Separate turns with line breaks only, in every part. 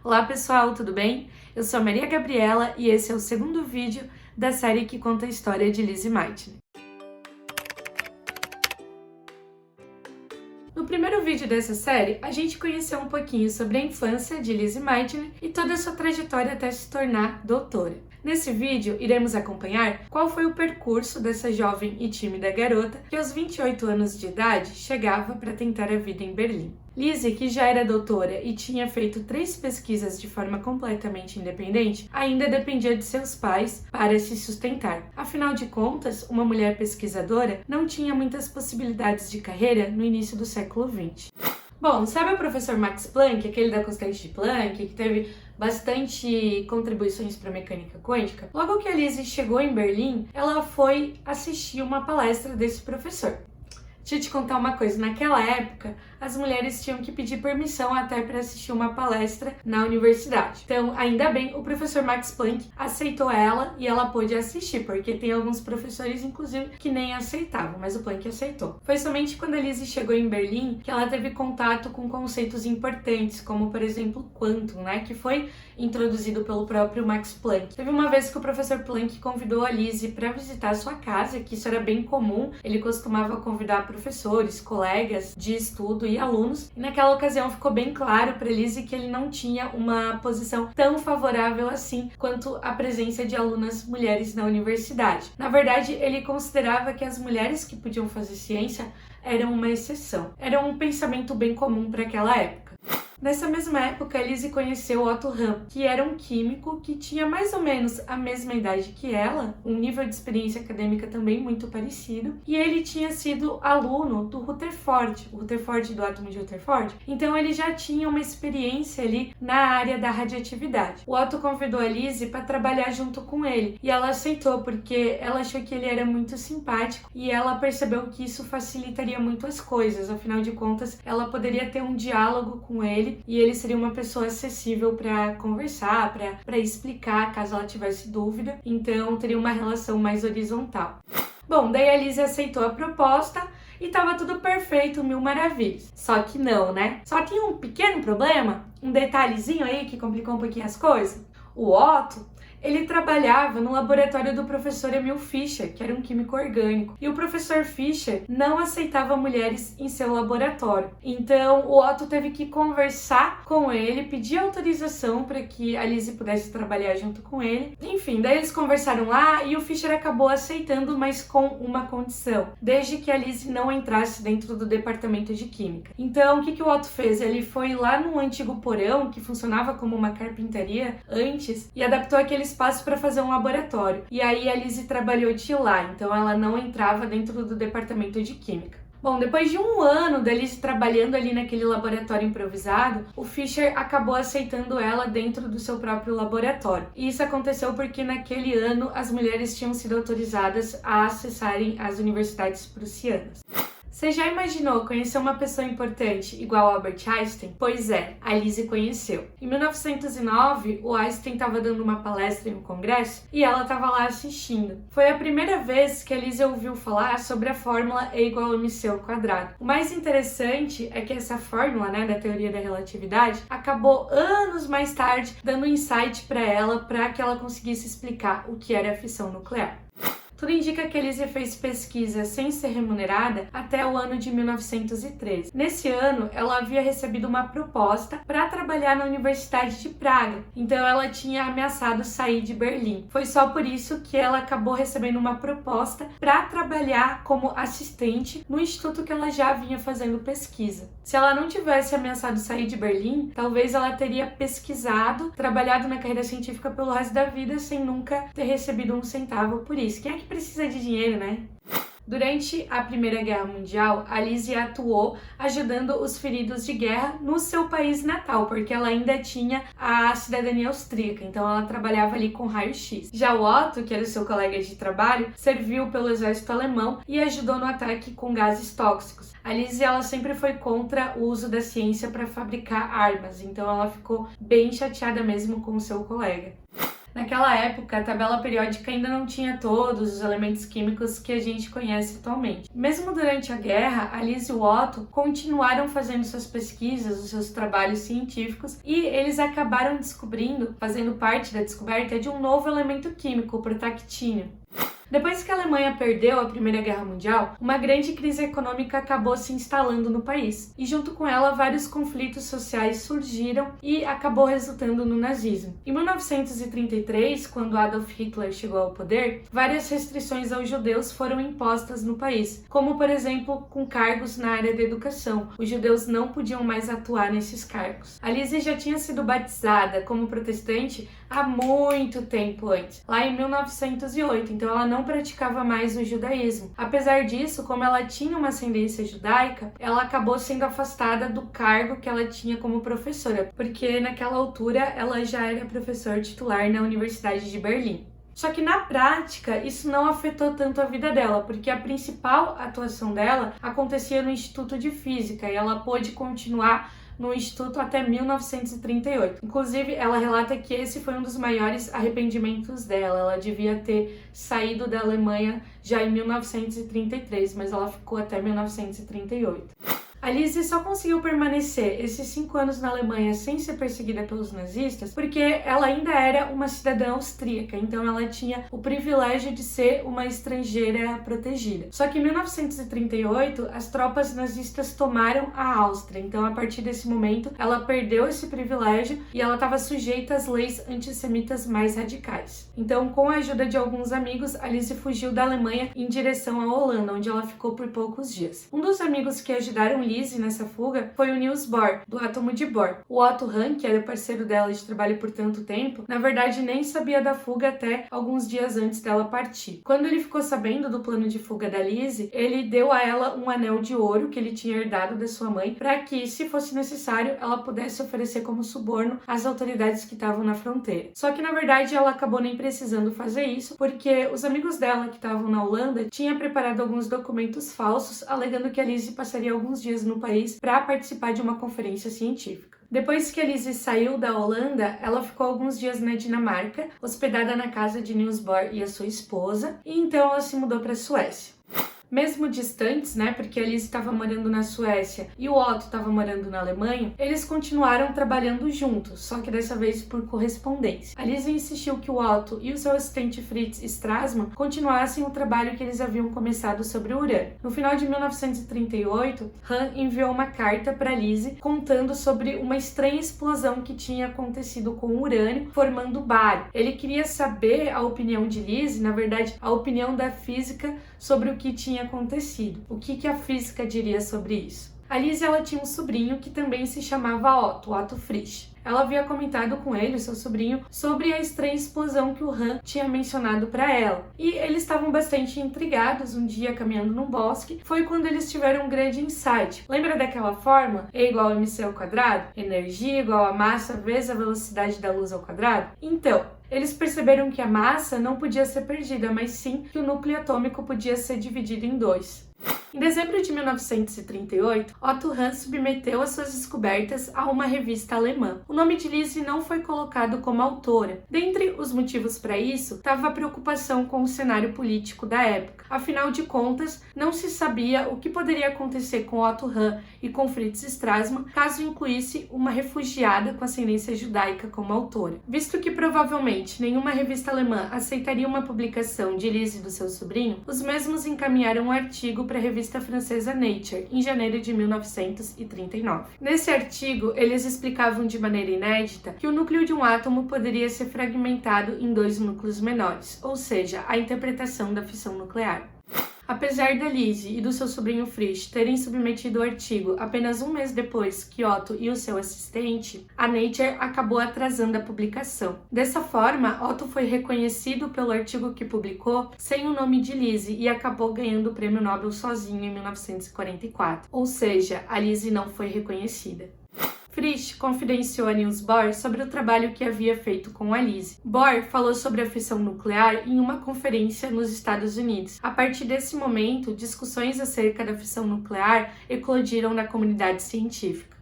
Olá pessoal, tudo bem? Eu sou a Maria Gabriela e esse é o segundo vídeo da série que conta a história de Lizzie Meitner. No primeiro vídeo dessa série, a gente conheceu um pouquinho sobre a infância de Lizzie Meitner e toda a sua trajetória até se tornar doutora. Nesse vídeo, iremos acompanhar qual foi o percurso dessa jovem e tímida garota que aos 28 anos de idade chegava para tentar a vida em Berlim. Lizzie, que já era doutora e tinha feito 3 pesquisas de forma completamente independente, ainda dependia de seus pais para se sustentar. Afinal de contas, uma mulher pesquisadora não tinha muitas possibilidades de carreira no início do século XX. Bom, sabe o professor Max Planck, aquele da constante de Planck, que teve bastante contribuições para a mecânica quântica? Logo que a Lizzie chegou em Berlim, ela foi assistir uma palestra desse professor. Deixa eu te contar uma coisa, naquela época as mulheres tinham que pedir permissão até para assistir uma palestra na universidade. Então, ainda bem, o professor Max Planck aceitou ela e ela pôde assistir, porque tem alguns professores, inclusive, que nem aceitavam, mas o Planck aceitou. Foi somente quando a Lizzie chegou em Berlim que ela teve contato com conceitos importantes, como, por exemplo, o quantum, que foi introduzido pelo próprio Max Planck. Teve uma vez que o professor Planck convidou a Lizzie para visitar a sua casa, que isso era bem comum, ele costumava convidar professores, colegas de estudo e alunos, e naquela ocasião ficou bem claro para Lizzie que ele não tinha uma posição tão favorável assim quanto a presença de alunas mulheres na universidade. Na verdade, ele considerava que as mulheres que podiam fazer ciência eram uma exceção. Era um pensamento bem comum para aquela época. Nessa mesma época, a Lizzie conheceu Otto Hahn, que era um químico que tinha mais ou menos a mesma idade que ela, um nível de experiência acadêmica também muito parecido, e ele tinha sido aluno do Rutherford, o Rutherford do átomo de Rutherford, então ele já tinha uma experiência ali na área da radioatividade. O Otto convidou a Lizzie para trabalhar junto com ele, e ela aceitou porque ela achou que ele era muito simpático e ela percebeu que isso facilitaria muito as coisas, afinal de contas, ela poderia ter um diálogo com ele e ele seria uma pessoa acessível para conversar, para explicar caso ela tivesse dúvida, então teria uma relação mais horizontal. Bom, daí a Lizzie aceitou a proposta e estava tudo perfeito, mil maravilhas. Só que não, Só tinha um pequeno problema, um detalhezinho aí que complicou um pouquinho as coisas. O Otto, ele trabalhava no laboratório do professor Emil Fischer, que era um químico orgânico. E o professor Fischer não aceitava mulheres em seu laboratório. Então, o Otto teve que conversar com ele, pedir autorização para que a Lizzie pudesse trabalhar junto com ele. Enfim, daí eles conversaram lá e o Fischer acabou aceitando, mas com uma condição: desde que a Lizzie não entrasse dentro do departamento de química. Então, o que o Otto fez? Ele foi lá num antigo porão, que funcionava como uma carpintaria antes, e adaptou aquele espaço para fazer um laboratório. E aí a Lizzie trabalhou de lá, então ela não entrava dentro do departamento de química. Bom, depois de um ano da Lizzie trabalhando ali naquele laboratório improvisado, o Fischer acabou aceitando ela dentro do seu próprio laboratório. E isso aconteceu porque naquele ano as mulheres tinham sido autorizadas a acessarem as universidades prussianas. Você já imaginou conhecer uma pessoa importante igual Albert Einstein? Pois é, a Lizzie conheceu. Em 1909, o Einstein estava dando uma palestra em um congresso e ela estava lá assistindo. Foi a primeira vez que a Lizzie ouviu falar sobre a fórmula E igual a mc ao quadrado. O mais interessante é que essa fórmula, da teoria da relatividade, acabou anos mais tarde dando um insight para ela para que ela conseguisse explicar o que era a fissão nuclear. Tudo indica que a Lizzie fez pesquisa sem ser remunerada até o ano de 1913. Nesse ano, ela havia recebido uma proposta para trabalhar na Universidade de Praga, então ela tinha ameaçado sair de Berlim. Foi só por isso que ela acabou recebendo uma proposta para trabalhar como assistente no instituto que ela já vinha fazendo pesquisa. Se ela não tivesse ameaçado sair de Berlim, talvez ela teria pesquisado, trabalhado na carreira científica pelo resto da vida sem nunca ter recebido um centavo por isso. Quem é que precisa de dinheiro, Durante a Primeira Guerra Mundial, a Lizzie atuou ajudando os feridos de guerra no seu país natal, porque ela ainda tinha a cidadania austríaca, então ela trabalhava ali com raio-x. Já o Otto, que era o seu colega de trabalho, serviu pelo exército alemão e ajudou no ataque com gases tóxicos. A Lizzie, ela sempre foi contra o uso da ciência para fabricar armas, então ela ficou bem chateada mesmo com o seu colega. Naquela época, a tabela periódica ainda não tinha todos os elementos químicos que a gente conhece atualmente. Mesmo durante a guerra, a Lise e o Otto continuaram fazendo suas pesquisas, os seus trabalhos científicos, e eles acabaram descobrindo, fazendo parte da descoberta de um novo elemento químico, o protactínio. Depois que a Alemanha perdeu a Primeira Guerra Mundial, uma grande crise econômica acabou se instalando no país, e junto com ela vários conflitos sociais surgiram e acabou resultando no nazismo. Em 1933, quando Adolf Hitler chegou ao poder, várias restrições aos judeus foram impostas no país, como por exemplo com cargos na área da educação. Os judeus não podiam mais atuar nesses cargos. A Lise já tinha sido batizada como protestante há muito tempo antes, lá em 1908, então ela não praticava mais o judaísmo. Apesar disso, como ela tinha uma ascendência judaica, ela acabou sendo afastada do cargo que ela tinha como professora, porque naquela altura ela já era professora titular na Universidade de Berlim. Só que na prática, isso não afetou tanto a vida dela, porque a principal atuação dela acontecia no Instituto de Física e ela pôde continuar no Instituto até 1938. Inclusive, ela relata que esse foi um dos maiores arrependimentos dela. Ela devia ter saído da Alemanha já em 1933, mas ela ficou até 1938. A Lise só conseguiu permanecer esses 5 anos na Alemanha sem ser perseguida pelos nazistas porque ela ainda era uma cidadã austríaca, então ela tinha o privilégio de ser uma estrangeira protegida. Só que em 1938, as tropas nazistas tomaram a Áustria, então a partir desse momento ela perdeu esse privilégio e ela estava sujeita às leis antissemitas mais radicais. Então, com a ajuda de alguns amigos, a Lise fugiu da Alemanha em direção à Holanda, onde ela ficou por poucos dias. Um dos amigos que ajudaram Lise nessa fuga foi o Niels Bohr, do átomo de Bohr. O Otto Hahn, que era parceiro dela de trabalho por tanto tempo, na verdade nem sabia da fuga até alguns dias antes dela partir. Quando ele ficou sabendo do plano de fuga da Lise, ele deu a ela um anel de ouro que ele tinha herdado da sua mãe, para que, se fosse necessário, ela pudesse oferecer como suborno às autoridades que estavam na fronteira. Só que na verdade ela acabou nem precisando fazer isso, porque os amigos dela que estavam na Holanda tinham preparado alguns documentos falsos, alegando que a Lise passaria alguns dias no país para participar de uma conferência científica. Depois que a Lise saiu da Holanda, ela ficou alguns dias na Dinamarca, hospedada na casa de Niels Bohr e a sua esposa, e então ela se mudou para a Suécia. Mesmo distantes, porque a Lise estava morando na Suécia e o Otto estava morando na Alemanha, eles continuaram trabalhando juntos, só que dessa vez por correspondência. A Lise insistiu que o Otto e o seu assistente Fritz Strassmann continuassem o trabalho que eles haviam começado sobre o urânio. No final de 1938, Hahn enviou uma carta para Lise contando sobre uma estranha explosão que tinha acontecido com o urânio, formando bário. Ele queria saber a opinião de Lise, na verdade, a opinião da física sobre o que tinha acontecido. O que a física diria sobre isso? A Lise, ela tinha um sobrinho que também se chamava Otto Frisch. Ela havia comentado com ele, seu sobrinho, sobre a estranha explosão que o Hahn tinha mencionado para ela. E eles estavam bastante intrigados. Um dia, caminhando no bosque, foi quando eles tiveram um grande insight. Lembra daquela fórmula? E igual a mc ao quadrado? Energia igual a massa vezes a velocidade da luz ao quadrado? Então, eles perceberam que a massa não podia ser perdida, mas sim que o núcleo atômico podia ser dividido em 2. Em dezembro de 1938, Otto Hahn submeteu as suas descobertas a uma revista alemã. O nome de Lise não foi colocado como autora. Dentre os motivos para isso, estava a preocupação com o cenário político da época. Afinal de contas, não se sabia o que poderia acontecer com Otto Hahn e com Fritz Strassmann caso incluísse uma refugiada com ascendência judaica como autora. Visto que provavelmente nenhuma revista alemã aceitaria uma publicação de Lise e do seu sobrinho, os mesmos encaminharam um artigo para a revista francesa Nature, em janeiro de 1939. Nesse artigo, eles explicavam de maneira inédita que o núcleo de um átomo poderia ser fragmentado em 2 núcleos menores, ou seja, a interpretação da fissão nuclear. Apesar da Lise e do seu sobrinho Frisch terem submetido o artigo apenas um mês depois que Otto e o seu assistente, a Nature acabou atrasando a publicação. Dessa forma, Otto foi reconhecido pelo artigo que publicou sem o nome de Lise e acabou ganhando o prêmio Nobel sozinho em 1944. Ou seja, a Lise não foi reconhecida. Frisch confidenciou a Niels Bohr sobre o trabalho que havia feito com a Lise. Bohr falou sobre a fissão nuclear em uma conferência nos Estados Unidos. A partir desse momento, discussões acerca da fissão nuclear eclodiram na comunidade científica.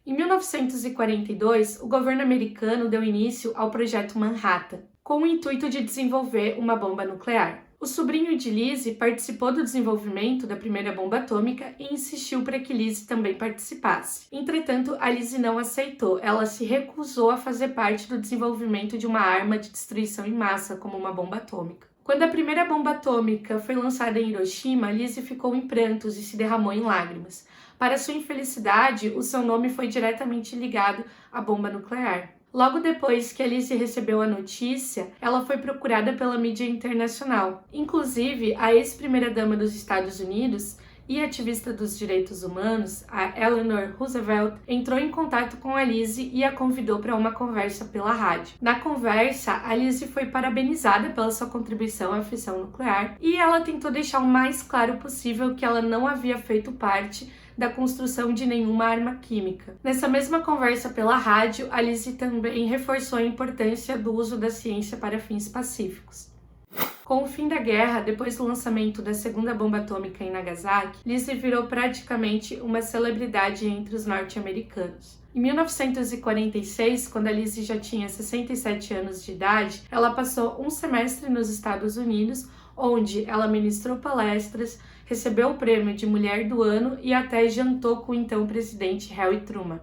Em 1942, o governo americano deu início ao Projeto Manhattan. com o intuito de desenvolver uma bomba nuclear. O sobrinho de Lise participou do desenvolvimento da primeira bomba atômica e insistiu para que Lise também participasse. Entretanto, a Lise não aceitou. Ela se recusou a fazer parte do desenvolvimento de uma arma de destruição em massa, como uma bomba atômica. Quando a primeira bomba atômica foi lançada em Hiroshima, Lise ficou em prantos e se derramou em lágrimas. Para sua infelicidade, o seu nome foi diretamente ligado à bomba nuclear. Logo depois que a Lise recebeu a notícia, ela foi procurada pela mídia internacional. Inclusive, a ex-primeira-dama dos Estados Unidos e ativista dos direitos humanos, a Eleanor Roosevelt, entrou em contato com a Lise e a convidou para uma conversa pela rádio. Na conversa, a Lise foi parabenizada pela sua contribuição à fissão nuclear e ela tentou deixar o mais claro possível que ela não havia feito parte da construção de nenhuma arma química. Nessa mesma conversa pela rádio, a Lise também reforçou a importância do uso da ciência para fins pacíficos. Com o fim da guerra, depois do lançamento da segunda bomba atômica em Nagasaki, Lise virou praticamente uma celebridade entre os norte-americanos. Em 1946, quando a Lise já tinha 67 anos de idade, ela passou um semestre nos Estados Unidos, onde ela ministrou palestras, recebeu o prêmio de Mulher do Ano e até jantou com o então presidente Harry Truman.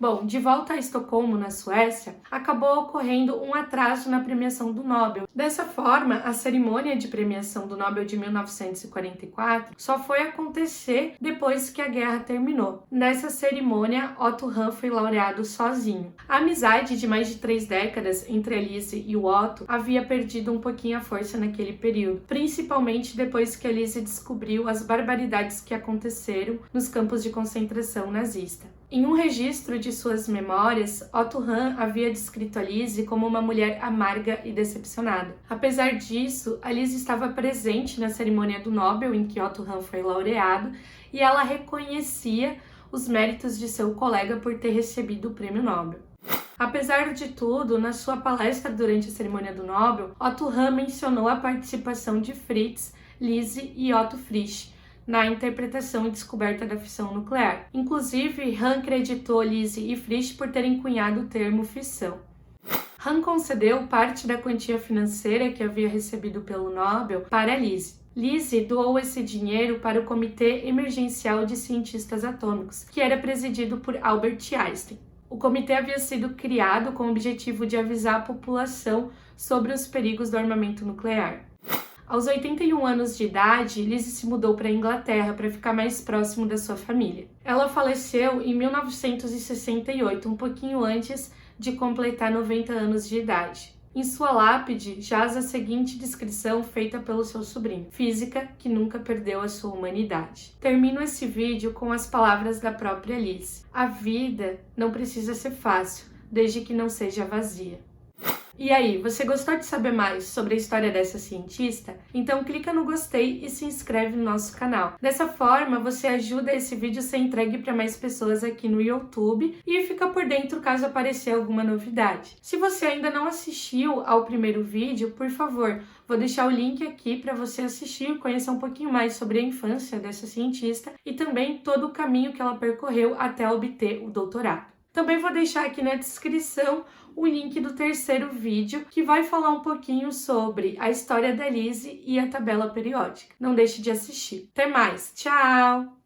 Bom, de volta a Estocolmo, na Suécia, acabou ocorrendo um atraso na premiação do Nobel. Dessa forma, a cerimônia de premiação do Nobel de 1944 só foi acontecer depois que a guerra terminou. Nessa cerimônia, Otto Hahn foi laureado sozinho. A amizade de mais de 3 décadas entre a Lise e o Otto havia perdido um pouquinho a força naquele período, principalmente depois que a Lise descobriu as barbaridades que aconteceram nos campos de concentração nazista. Em um registro de suas memórias, Otto Hahn havia descrito a Lise como uma mulher amarga e decepcionada. Apesar disso, a Lise estava presente na cerimônia do Nobel em que Otto Hahn foi laureado e ela reconhecia os méritos de seu colega por ter recebido o prêmio Nobel. Apesar de tudo, na sua palestra durante a cerimônia do Nobel, Otto Hahn mencionou a participação de Fritz, Lise e Otto Frisch na interpretação e descoberta da fissão nuclear. Inclusive, Hahn creditou Lise e Frisch por terem cunhado o termo fissão. Hahn concedeu parte da quantia financeira que havia recebido pelo Nobel para Lise. Lise doou esse dinheiro para o Comitê Emergencial de Cientistas Atômicos, que era presidido por Albert Einstein. O comitê havia sido criado com o objetivo de avisar a população sobre os perigos do armamento nuclear. Aos 81 anos de idade, Lise se mudou para a Inglaterra para ficar mais próximo da sua família. Ela faleceu em 1968, um pouquinho antes de completar 90 anos de idade. Em sua lápide jaz a seguinte descrição feita pelo seu sobrinho: física que nunca perdeu a sua humanidade. Termino esse vídeo com as palavras da própria Lise: a vida não precisa ser fácil, desde que não seja vazia. E aí, você gostou de saber mais sobre a história dessa cientista? Então clica no gostei e se inscreve no nosso canal. Dessa forma, você ajuda esse vídeo a ser entregue para mais pessoas aqui no YouTube e fica por dentro caso aparecer alguma novidade. Se você ainda não assistiu ao primeiro vídeo, por favor, vou deixar o link aqui para você assistir e conhecer um pouquinho mais sobre a infância dessa cientista e também todo o caminho que ela percorreu até obter o doutorado. Também vou deixar aqui na descrição o link do terceiro vídeo, que vai falar um pouquinho sobre a história da Lise e a tabela periódica. Não deixe de assistir. Até mais! Tchau!